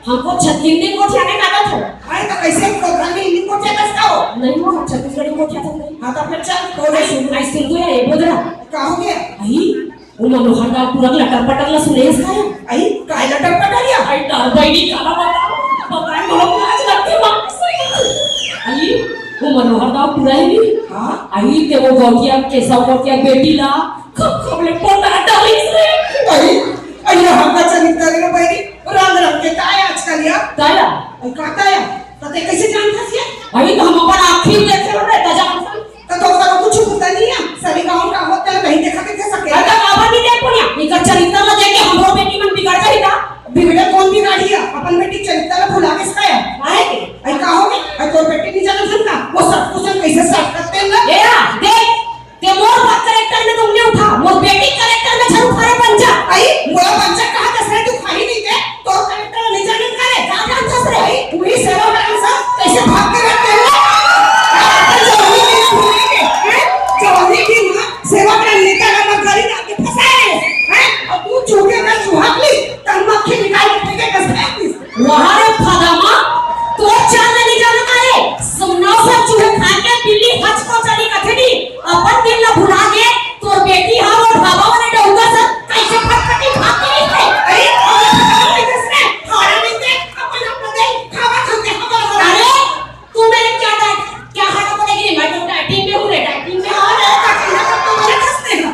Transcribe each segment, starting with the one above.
हमको छत्तीसगढ़ी कोठिया नहीं आता था। अरे तो कैसे प्रोग्राम में हिंदी कोठिया कसका हो? नहीं वो छत्तीसगढ़ी कोठिया था नहीं। हाँ तो फिर चल कोई सुन ऐसे तो है ये बोल रहा का हो गया? आई वो मनोहर दाव पूरा लटर पटक ला सुनेस का है। आई काय लटर पटारिया? आई डर बैठी काला बताए बोलो आज लगती वापस आई वो मनोहर दाव पूरा ही हाँ आई ते वो गौटिया केशव गौटिया बेटी ला कब ले पोता डाली रे आई आई हमका चरित्र रे बैरी रंग रंग के काय आजकल या ताया आई काटा या तो ते कैसे जानता सी? आई तो हम अपन आखिर देख रहे ता जान तो कुछ पता नहीं है सभी गांव का होता है नहीं देखा के सके अरे बाबा नहीं देख पुनिया इनका चरित्र ला देख के हमरो बेटी मन बिगड़ गई था बिगड़े कौन बिगाड़ी है अपन बेटी चरित्र ला भुला के सका है आए आई का हो गया आई तो बेटी नहीं जाना सुनता वो सब कुछ कैसे साफ करते हैं ना ए देख ते मोर बात कैरेक्टर में तुमने उठा मोर बेटी कैरेक्टर में छरू खारे पंजा आई मोरा बच्चा कहा दस रहे तू खाई नहीं दे तो कैरेक्टर नहीं जाने करे जा जा दस रे आई पूरी सेवा करने से कैसे भाग के रहते हैं जवानी की मां सेवा करने का लगा गली आके फंसाए हैं अब तू चूके में सुहाग ली तन्मक्खी निकाल के फेंके कसम वहां रे फदामा तो चाल नहीं जाना करे सुनना सब चूहे खा के बिल्ली हच को चली कथड़ी अपन दिन ला भुला के तोर बेटी हा और बाबा वाले डौगा सब कैसे फटफटी भाग गई है अरे अब किसने खाना नहीं दे अपन अपना दे खावा खाते हम अरे तू मेरे क्या हाथ पड़ेगी मैं तो डाइटिंग में हूं रे डाइटिंग में अरे कटरीना का तो मेरे कसने का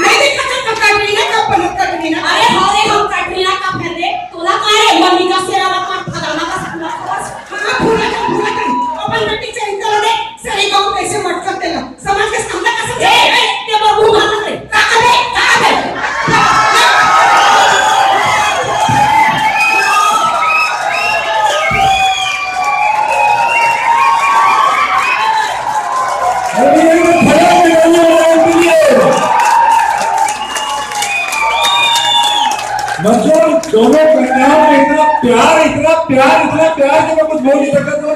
नहीं देखा था कटरीना का पलक कटरीना अरे हारे हम कटरीना का फेर दे तोला का रे मम्मी का सेरा मत फदाना का सपना हां पूरा अपन बेटी से इंटर दे सही गांव कैसे मटक देला समझ के सामने का समझ ए ते बाबू मार रे का करे मतलब दोनों कन्याओं में इतना प्यार कि मैं कुछ बोल नहीं सकता।